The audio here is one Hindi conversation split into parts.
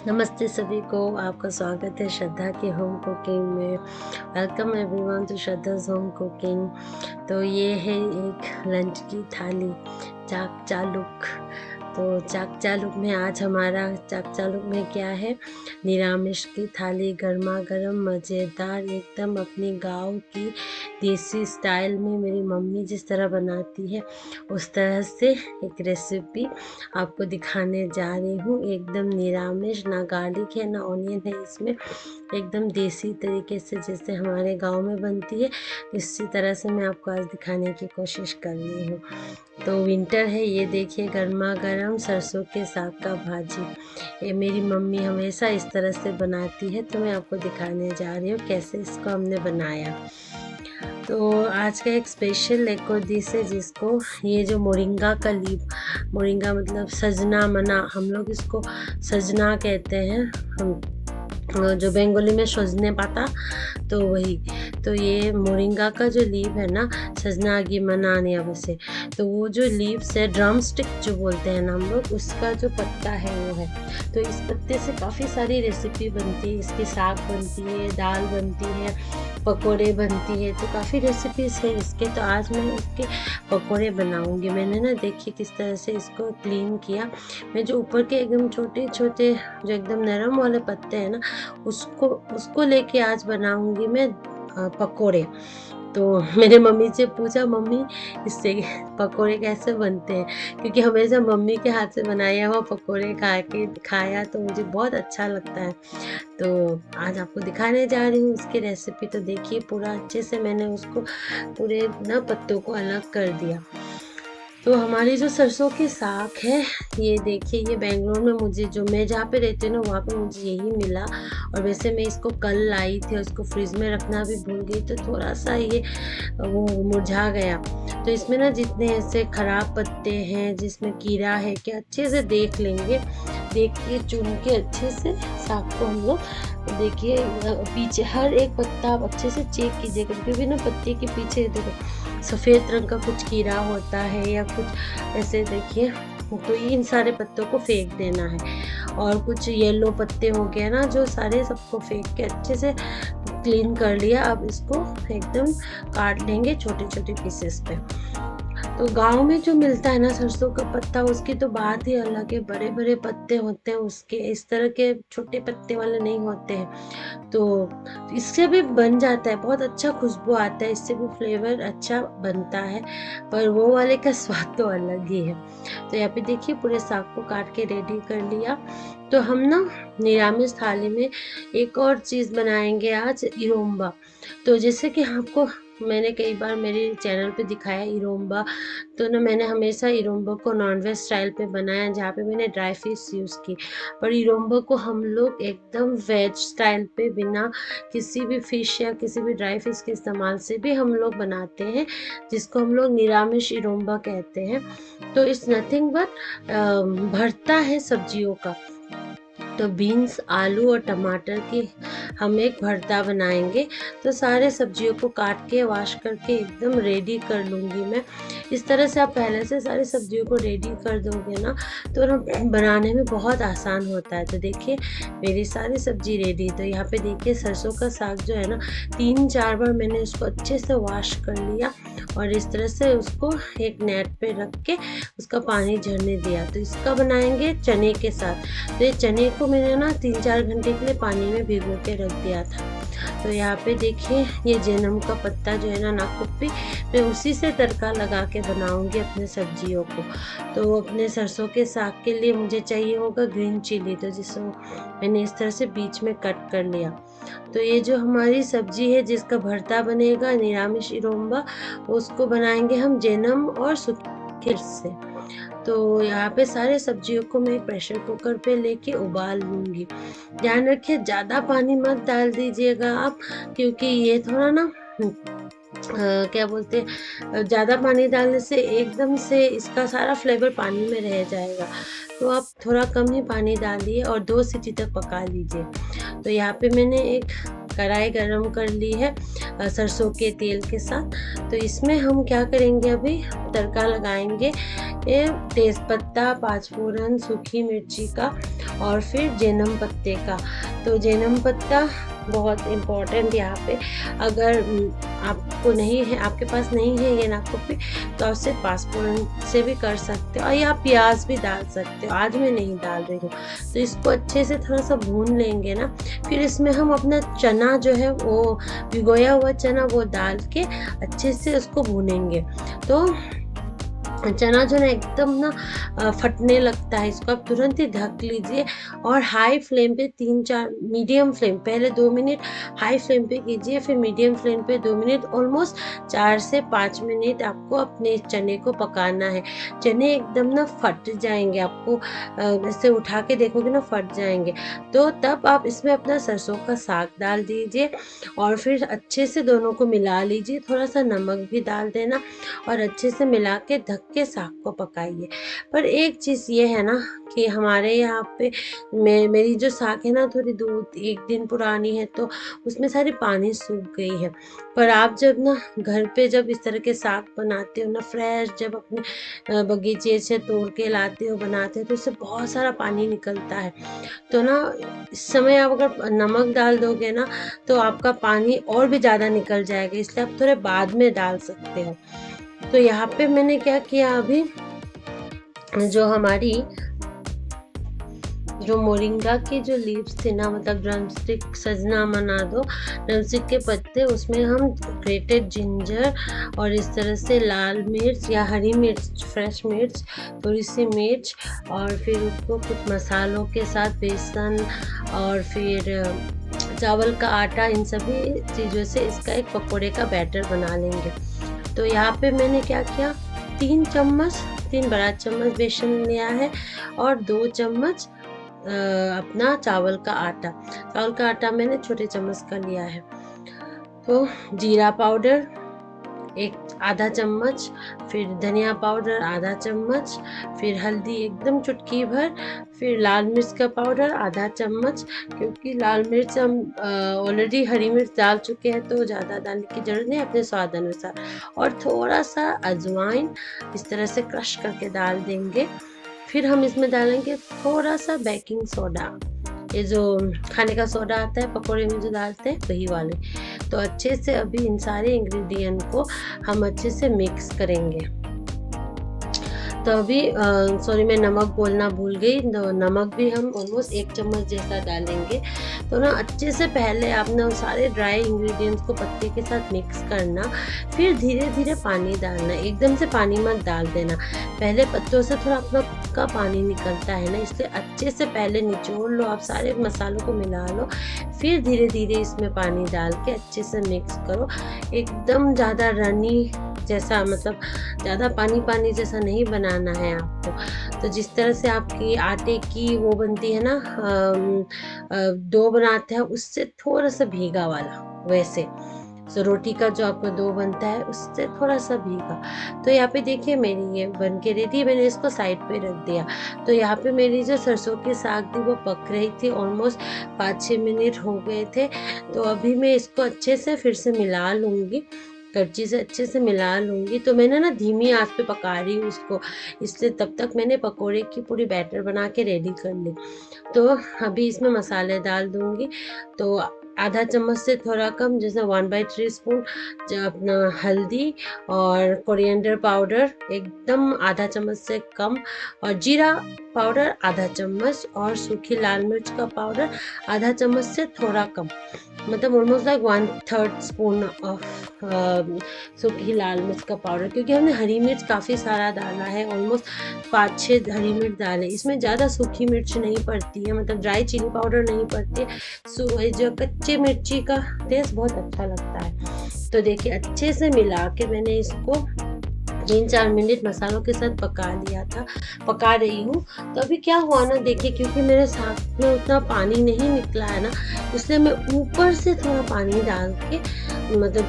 नमस्ते सभी को, आपका स्वागत है श्रद्धा के होम कुकिंग में। Welcome everyone to Shraddha's home cooking. तो ये है एक लंच की थाली, चाक चालुक। तो चाक चालुक में आज हमारा चाक चालुक में क्या है, निरामिष की थाली, गर्मा गर्म मज़ेदार एकदम अपनी गाँव की देसी स्टाइल में मेरी मम्मी जिस तरह बनाती है उस तरह से एक रेसिपी आपको दिखाने जा रही हूँ। एकदम निरामिष, ना गार्लिक है ना ऑनियन है इसमें, एकदम देसी तरीके से जैसे हमारे गांव में बनती है इसी तरह से मैं आपको आज दिखाने की कोशिश कर रही हूँ। तो विंटर है, ये देखिए गर्मा गर्म सरसों के साग का भाजी। ये मेरी मम्मी हमेशा इस तरह से बनाती है, तो मैं आपको दिखाने जा रही हूँ कैसे इसको हमने बनाया। तो आज का एक स्पेशल एक और डिश है जिसको, ये जो मोरिंगा का लीफ, मोरिंगा मतलब सजना मना, हम लोग इसको सजना कहते हैं, हम जो बंगाली में सजने पाता, तो वही। तो ये मोरिंगा का जो लीव है ना, सजना की मनाने वैसे, तो वो जो लीव्स है, ड्रम स्टिक जो बोलते हैं ना हम लोग, उसका जो पत्ता है वो है। तो इस पत्ते से काफ़ी सारी रेसिपी बनती है, इसकी साग बनती है, दाल बनती है, पकोड़े बनती है, तो काफ़ी रेसिपीज़ है इसके। तो आज मैं इसके पकोड़े बनाऊंगी। मैंने ना देखिए किस तरह से इसको क्लीन किया। मैं जो ऊपर के एकदम छोटे छोटे जो एकदम नरम वाले पत्ते हैं ना, उसको लेके आज बनाऊंगी मैं पकोड़े। तो मैंने मम्मी से पूछा, मम्मी इससे पकोड़े कैसे बनते हैं, क्योंकि हमेशा मम्मी के हाथ से बनाया हुआ पकोड़े खाया तो मुझे बहुत अच्छा लगता है। तो आज आपको दिखाने जा रही हूँ उसकी रेसिपी। तो देखिए पूरा अच्छे से मैंने उसको पूरे ना पत्तों को अलग कर दिया। तो हमारी जो सरसों की साग है, ये देखिए, ये बेंगलोर में मुझे, जो मैं जहाँ पे रहती हूँ ना वहाँ पे मुझे यही मिला। और वैसे मैं इसको कल लाई थी, उसको फ्रिज में रखना भी भूल गई, तो थोड़ा सा ये वो मुरझा गया। तो इसमें ना जितने ऐसे खराब पत्ते हैं, जिसमें कीड़ा है, कि अच्छे से देख लेंगे, देख के चुन के अच्छे से साग को हम लोग, देखिए पीछे हर एक पत्ता आप अच्छे से चेक कीजिएगा, क्योंकि ना पत्ते के पीछे देखो सफ़ेद रंग का कुछ कीड़ा होता है या कुछ ऐसे, देखिए। तो इन सारे पत्तों को फेंक देना है, और कुछ येलो पत्ते हो गए ना, जो सारे सबको फेंक के अच्छे से क्लीन कर लिया। अब इसको एकदम काट लेंगे छोटे छोटे पीसेस पे। तो गांव में जो मिलता है ना सरसों का पत्ता, उसकी तो बात ही अलग है, बड़े बड़े पत्ते होते हैं उसके, इस तरह के छोटे पत्ते वाले नहीं होते हैं। तो इससे भी बन जाता है, बहुत अच्छा खुशबू आता है, इससे भी फ्लेवर अच्छा बनता है, पर वो वाले का स्वाद तो अलग ही है। तो यहाँ पे देखिए पूरे साग को काट के रेडी कर लिया। तो हम ना निरामिष थाली में एक और चीज़ बनाएंगे आज, इरोम्बा। तो जैसे कि आपको मैंने कई बार मेरे चैनल पे दिखाया इरोम्बा, तो ना मैंने हमेशा इरोम्बा को नॉनवेज स्टाइल पे बनाया, जहाँ पे मैंने ड्राई फिश यूज़ की। पर इरोम्बा को हम लोग एकदम वेज स्टाइल पे, बिना किसी भी फिश या किसी भी ड्राई फिश के इस्तेमाल से भी हम लोग बनाते हैं, जिसको हम लोग निरामिष इरोम्बा कहते हैं। तो इट्स नथिंग बट भरता है सब्जियों का। तो बीन्स, आलू और टमाटर की हम एक भरता बनाएंगे। तो सारे सब्जियों को काट के वॉश करके एकदम रेडी कर लूँगी मैं। इस तरह से आप पहले से सारी सब्जियों को रेडी कर दोगे ना, तो ना बनाने में बहुत आसान होता है। तो देखिए मेरी सारी सब्जी रेडी। तो यहाँ पे देखिए सरसों का साग जो है ना, 3-4 बार मैंने उसको अच्छे से वॉश कर लिया, और इस तरह से उसको एक नेट पे रख के उसका पानी झरने दिया। तो इसका बनाएंगे चने के साथ। तो ये चने को मैंने ना 3-4 घंटे के लिए पानी में भिगो के रख दिया था। तो यहाँ पे देखिए ये जैनम का पत्ता जो है ना, नाकुप्पी, मैं उसी से तड़का लगा के बनाऊंगी अपने सब्जियों को। तो अपने सरसों के साग के लिए मुझे चाहिए होगा ग्रीन चिली, तो जिसको मैंने इस तरह से बीच में कट कर लिया। तो ये जो हमारी सब्जी है जिसका भरता बनेगा निरामिष इरोम्बा, उसको बनाएंगे हम जैनम और सूखी से। तो यहाँ पे सारे सब्जियों को मैं प्रेशर कुकर पे लेके उबाल लूँगी। ध्यान रखिए ज़्यादा पानी मत डाल दीजिएगा आप, क्योंकि ये थोड़ा ना क्या बोलते हैं, ज़्यादा पानी डालने से एकदम से इसका सारा फ्लेवर पानी में रह जाएगा। तो आप थोड़ा कम ही पानी डालिए और 2 सीटी तक पका लीजिए। तो यहाँ पे मैंने एक कढ़ाई गरम कर ली है सरसों के तेल के साथ। तो इसमें हम क्या करेंगे, अभी तड़का लगाएंगे। ये तेज़पत्ता, 5 फोरन, सूखी मिर्ची का और फिर जैनम पत्ते का। तो जैनम पत्ता बहुत इम्पोर्टेंट यहाँ पे। अगर आपको नहीं है, आपके पास नहीं है ये नाकपी, तो आप सिर्फ 5 फोरन से भी कर सकते हो, और या प्याज भी डाल सकते हो। आज मैं नहीं डाल रही हूँ। तो इसको अच्छे से थोड़ा सा भून लेंगे ना। फिर इसमें हम अपना चना जो है वो भिगोया हुआ चना वो डाल के अच्छे से उसको भूनेंगे। तो चना जो ना एकदम ना फटने लगता है, इसको आप तुरंत ही ढक लीजिए और हाई फ्लेम पे 3-4 मीडियम फ्लेम, पहले 2 मिनट हाई फ्लेम पे कीजिए, फिर मीडियम फ्लेम पे 2 मिनट, ऑलमोस्ट 4 से 5 मिनट आपको अपने चने को पकाना है। चने एकदम ना फट जाएंगे, आपको ऐसे उठा के देखोगे ना फट जाएंगे। तो तब आप इसमें अपना सरसों का साग डाल दीजिए और फिर अच्छे से दोनों को मिला लीजिए। थोड़ा सा नमक भी डाल देना और अच्छे से मिला के ढक के साग को पकाइए। पर एक चीज़ ये है ना कि हमारे यहाँ पे मेरी जो साग है ना थोड़ी 1 दिन पुरानी है, तो उसमें सारी पानी सूख गई है। पर आप जब ना घर पे जब इस तरह के साग बनाते हो ना, फ्रेश, जब अपने बगीचे से तोड़ के लाते हो बनाते हो, तो उससे बहुत सारा पानी निकलता है। तो ना इस समय आप अगर नमक डाल दोगे ना तो आपका पानी और भी ज़्यादा निकल जाएगा, इसलिए आप थोड़े बाद में डाल सकते हो। तो यहाँ पे मैंने क्या किया, अभी जो हमारी जो मोरिंगा की जो लीव्स थी ना, मतलब ड्रमस्टिक, सजना मना दो, ड्रमस्टिक के पत्ते, उसमें हम ग्रेटेड जिंजर और इस तरह से लाल मिर्च या हरी मिर्च, फ्रेश मिर्च, थोड़ी सी मिर्च, और फिर उसको कुछ मसालों के साथ बेसन और फिर चावल का आटा, इन सभी चीज़ों से इसका एक पकौड़े का बैटर बना लेंगे। तो यहाँ पे मैंने क्या किया, 3 बड़ा चम्मच बेसन लिया है और 2 चम्मच अपना चावल का आटा मैंने छोटे चम्मच का लिया है। तो जीरा पाउडर आधा चम्मच, फिर धनिया पाउडर आधा चम्मच, फिर हल्दी एकदम चुटकी भर, फिर लाल मिर्च का पाउडर आधा चम्मच, क्योंकि लाल मिर्च हम ऑलरेडी हरी मिर्च डाल चुके हैं तो ज़्यादा डालने की ज़रूरत नहीं, अपने स्वाद अनुसार। और थोड़ा सा अजवाइन इस तरह से क्रश करके डाल देंगे। फिर हम इसमें डालेंगे थोड़ा सा बेकिंग सोडा, ये जो खाने का सोडा आता है पकौड़े में जो डालते हैं वही वाले। तो अच्छे से अभी इन सारे इंग्रेडिएंट को हम अच्छे से मिक्स करेंगे। तो अभी सॉरी, मैं नमक बोलना भूल गई, तो नमक भी हम ऑलमोस्ट 1 चम्मच जैसा डालेंगे। तो ना अच्छे से पहले आपने उन सारे ड्राई इंग्रेडिएंट्स को पत्ते के साथ मिक्स करना, फिर धीरे धीरे पानी डालना, एकदम से पानी मत डाल देना। पहले पत्तों से थोड़ा अपना का पानी निकलता है ना, इसलिए अच्छे से पहले निचोड़ लो, आप सारे मसालों को मिला लो, फिर धीरे धीरे इसमें पानी डाल के अच्छे से मिक्स करो। एकदम ज़्यादा रनी जैसा, मतलब ज़्यादा पानी जैसा नहीं बनाना है आपको। तो जिस तरह से आपकी आटे की वो बनती है ना, डो बनाते हैं, उससे थोड़ा सा भीगा वाला, वैसे तो रोटी का जो आपका डो बनता है उससे थोड़ा सा भीगा। तो यहाँ पे देखिए मेरी ये बन के रेडी, मैंने इसको साइड पे रख दिया। तो यहाँ पे मेरी जो सरसों की साग थी वो पक रही थी, ऑलमोस्ट 5-6 मिनट हो गए थे। तो अभी मैं इसको अच्छे से फिर से मिला लूँगी, कड़छी से अच्छे से मिला लूँगी। तो मैंने ना धीमी आंच पे पका रही हूँ उसको, इसलिए तब तक मैंने पकोड़े की पूरी बैटर बना के रेडी कर ली। तो अभी इसमें मसाले डाल दूँगी। तो आधा चम्मच से थोड़ा कम, जैसे 1/3 स्पून अपना हल्दी और कोरिएंडर पाउडर एकदम आधा चम्मच से कम, और जीरा पाउडर आधा चम्मच, और सूखी लाल मिर्च का पाउडर आधा चम्मच से थोड़ा कम, मतलब ऑलमोस्ट लाइक 1/3 स्पून ऑफ सूखी लाल मिर्च का पाउडर, क्योंकि हमने हरी मिर्च काफ़ी सारा डाला है, ऑलमोस्ट 5-6 हरी मिर्च डाले। इसमें ज़्यादा सूखी मिर्च नहीं पड़ती है, मतलब ड्राई चिली पाउडर नहीं पड़ती है, जो कच्चे मिर्ची का टेस्ट बहुत अच्छा लगता है। तो देखिए अच्छे से मिला के मैंने इसको 3-4 मिनट मसालों के साथ पका रही हूँ। तो अभी क्या हुआ ना, देखिए क्योंकि मेरे साग में उतना पानी नहीं निकला है ना, इसलिए मैं ऊपर से थोड़ा पानी डाल के, मतलब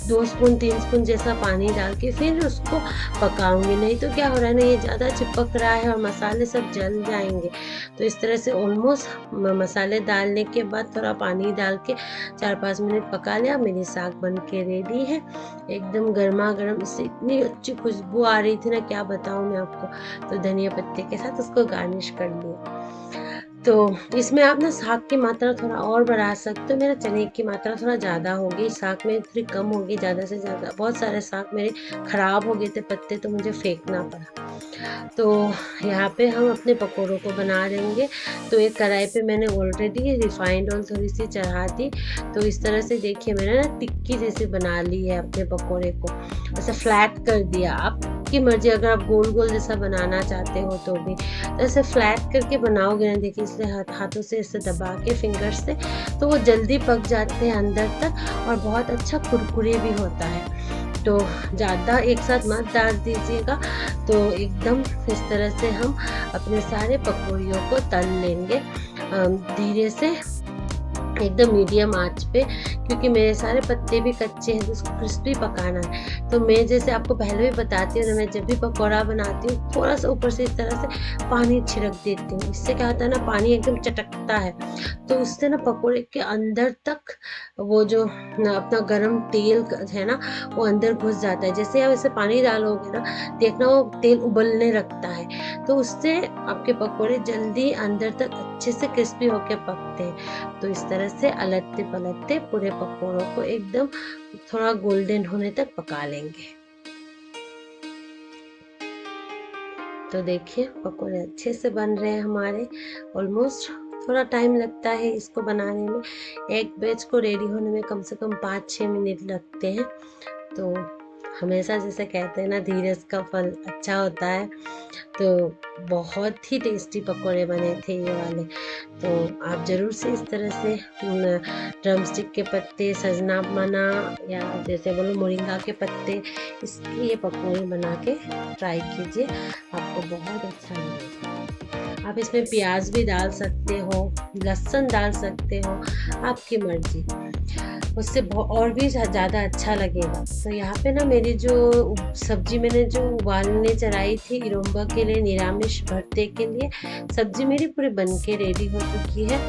2 स्पून 3 स्पून जैसा पानी डाल के फिर उसको पकाऊंगी। नहीं तो क्या हो रहा है ना, ये ज़्यादा चिपक रहा है और मसाले सब जल जाएंगे। तो इस तरह से ऑलमोस्ट मसाले डालने के बाद थोड़ा पानी डाल के 4-5 मिनट पका लिया। मेरी साग बन के रेडी है, एकदम गर्मा गर्म। इससे इतनी अच्छी खुशबू आ रही थी ना, क्या बताऊँ मैं आपको। तो धनिया पत्ते के साथ उसको गार्निश कर लिया। तो इसमें आप ना साग की मात्रा थोड़ा और बढ़ा सकते हो। मेरा चने की मात्रा थोड़ा ज़्यादा हो गई, साग में थोड़ी कम हो गई। ज़्यादा से ज़्यादा बहुत सारे साग मेरे ख़राब हो गए थे पत्ते, तो मुझे फेंकना पड़ा। तो यहाँ पे हम अपने पकौड़ों को बना देंगे। तो एक कढ़ाई पे मैंने ऑलरेडी रिफाइंड ऑयल थोड़ी सी चढ़ा दी। तो इस तरह से देखिए मैंने ना टिक्की जैसे बना ली है अपने पकौड़े को, ऐसा फ्लैट कर दिया। आपकी मर्जी, अगर आप गोल गोल जैसा बनाना चाहते हो तो भी, तो ऐसे फ्लैट करके बनाओगे ना, देखिए इसलिए हाथों से ऐसे दबा के फिंगर से, तो वो जल्दी पक जाते हैं अंदर तक और बहुत अच्छा कुरकुरे भी होता है। तो ज़्यादा एक साथ मत डाल दीजिएगा। तो एकदम इस तरह से हम अपने सारे पकौड़ियों को तल लेंगे धीरे से, एकदम मीडियम आंच पे, क्योंकि मेरे सारे पत्ते भी कच्चे हैं तो उसको क्रिस्पी पकाना है। तो मैं जैसे आपको पहले भी बताती हूँ ना, मैं जब भी पकौड़ा बनाती हूँ थोड़ा सा ऊपर से इस तरह से पानी छिड़क देती हूँ। इससे क्या होता है ना, पानी एकदम चटकता है, तो उससे ना पकौड़े के अंदर तक वो जो अपना गरम तेल है ना, वो अंदर घुस जाता है। जैसे आप ऐसे पानी डालोगे ना, देखना वो तेल उबलने लगता है, तो उससे आपके पकौड़े जल्दी अंदर तक अच्छे से क्रिस्पी होके पकते हैं। तो इस तरह से अलटते पलटते पूरे पकौड़ों को एकदम थोड़ा गोल्डन होने तक पका लेंगे। तो देखिए पकौड़े अच्छे से बन रहे हैं हमारे। ऑलमोस्ट थोड़ा टाइम लगता है इसको बनाने में, एक बैच को रेडी होने में कम से कम 5-6 मिनट लगते हैं। तो हमेशा जैसे कहते हैं ना, धीरज का फल अच्छा होता है। तो बहुत ही टेस्टी पकौड़े बने थे ये वाले। तो आप ज़रूर से इस तरह से ड्रम स्टिक के पत्ते, सजना मना, या जैसे बोलो मोरिंगा के पत्ते, इसके ये पकौड़े बना के ट्राई कीजिए, आपको बहुत अच्छा लगेगा। आप इसमें प्याज भी डाल सकते हो, लहसुन डाल सकते हो, आपकी मर्जी, उससे और भी ज़्यादा अच्छा लगेगा। तो यहाँ पे ना मेरी जो सब्जी मैंने जो उबालने चढ़ाई थी इरोम्बा के लिए, निरामिष भरते के लिए, सब्जी मेरी पूरी बन के रेडी हो चुकी है।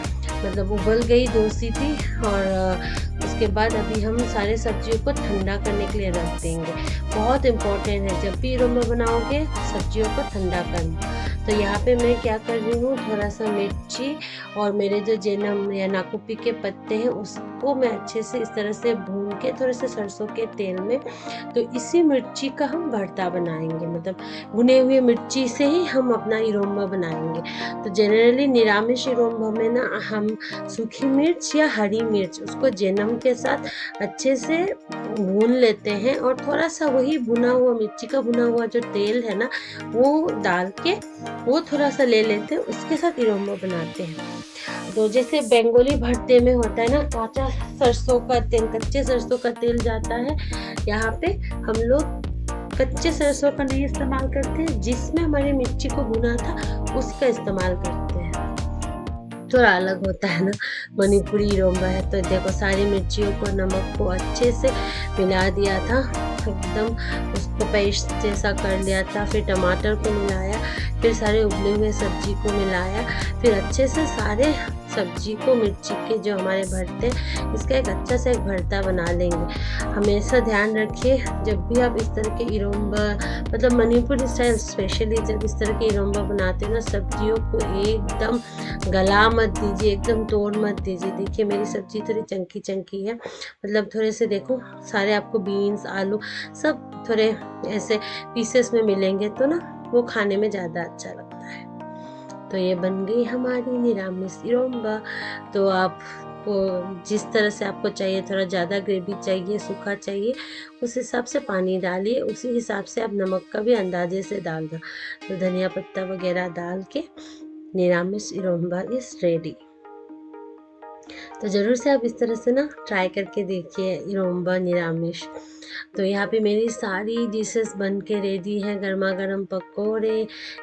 मतलब उबल गई 2 सीटी, और उसके बाद अभी हम सारे सब्जियों को ठंडा करने के लिए रख देंगे। बहुत इम्पोर्टेंट है, जब भी इरोम्बा बनाओगे सब्जियों को ठंडा करना। तो यहाँ पे मैं क्या कर रही हूँ, थोड़ा सा मिर्ची और मेरे जो जेनम या नाकुपी के पत्ते हैं उसको मैं अच्छे से इस तरह से भून के, थोड़े से सरसों के तेल में, तो इसी मिर्ची का हम भरता बनाएंगे। मतलब भुने हुए मिर्ची से ही हम अपना इरोम्बा बनाएंगे। तो जनरली निरामिष इरोम्बा में ना हम सूखी मिर्च या हरी मिर्च, उसको जेनम के साथ अच्छे से भून लेते हैं, और थोड़ा सा वही भुना हुआ मिर्ची का भुना हुआ जो तेल है ना, वो डाल के वो थोड़ा सा ले लेते हैं, उसके साथ इरोम्बा बनाते हैं। तो जैसे बंगाली भरते में होता है ना, काचा सरसों का तेल, कच्चे सरसों का तेल जाता है, यहाँ पे हम लोग कच्चे सरसों का नहीं इस्तेमाल करते हैं, जिसमें हमारी मिर्ची को भुना था उसका इस्तेमाल करते हैं। थोड़ा अलग होता है ना, मणिपुरी इरोम्बा है। तो देखो सारी मिर्चियों को, नमक को अच्छे से मिला दिया था, एकदम उसको पेस्ट जैसा कर लिया था। फिर टमाटर को मिलाया, फिर सारे उबले हुए सब्जी को मिलाया, फिर अच्छे से सारे सब्जी को, मिर्ची के जो हमारे भरते, इसका एक अच्छा सा एक भरता बना लेंगे। हमेशा ध्यान रखिए जब भी आप इस तरह के इरोम्बा, मतलब मणिपुरी स्टाइल स्पेशली जब इस तरह के इरोम्बा बनाते हैं ना, सब्जियों को एकदम गला मत दीजिए, एकदम तोड़ मत दीजिए। देखिए मेरी सब्जी थोड़ी चंकी चंकी है, मतलब थोड़े से देखो सारे आपको बीन्स, आलू सब थोड़े ऐसे पीसेस में मिलेंगे, तो ना वो खाने में ज़्यादा अच्छा लगता है। तो ये बन गई हमारी निरामिष इरोम्बा। तो आप को जिस तरह से आपको चाहिए, थोड़ा ज़्यादा ग्रेवी चाहिए, सूखा चाहिए, उस हिसाब से पानी डालिए, उसी हिसाब से आप नमक का भी अंदाजे से डाल दो। तो धनिया पत्ता वगैरह डाल के निरामिष इरोम्बा इज़ रेडी। तो ज़रूर से आप इस तरह से ना ट्राई करके देखिए इरोम्बा निरामिष। तो यहाँ पे मेरी सारी डिशेस बन के रेडी है, गर्मा गर्म पकोड़े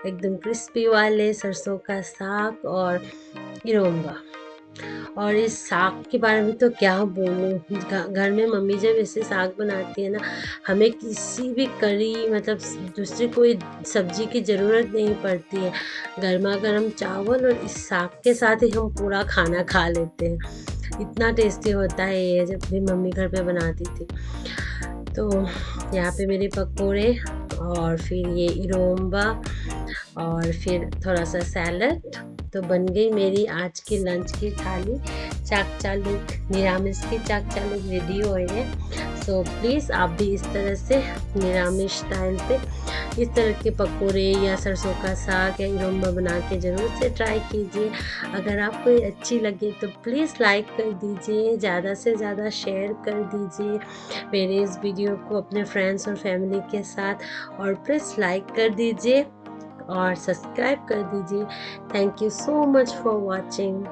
एकदम क्रिस्पी वाले, सरसों का साग और इरोम्बा। और इस साग के बारे में तो क्या बोलूँ, घर में मम्मी जब ऐसे साग बनाती है ना, हमें किसी भी करी मतलब दूसरी कोई सब्जी की ज़रूरत नहीं पड़ती है। गर्मा गर्म चावल और इस साग के साथ ही हम पूरा खाना खा लेते हैं। इतना टेस्टी होता है ये, जब भी मम्मी घर पे बनाती थी। तो यहाँ पे मेरे पकोड़े और फिर ये इरोम्बा और फिर थोड़ा सा सैलड। तो बन गई मेरी आज की लंच की थाली। चाक चालूक निरामिष की चाक चालूक रेडी हो गई है। सो प्लीज़ आप भी इस तरह से निरामिष स्टाइल पे इस तरह के पकोड़े या सरसों का साग या इरोम्बा बना के ज़रूर से ट्राई कीजिए। अगर आपको ये अच्छी लगे तो प्लीज़ लाइक कर दीजिए, ज़्यादा से ज़्यादा शेयर कर दीजिए मेरे इस वीडियो को अपने फ्रेंड्स और फैमिली के साथ, और प्लीज़ लाइक कर दीजिए और सब्सक्राइब कर दीजिए। Thank you so much for watching.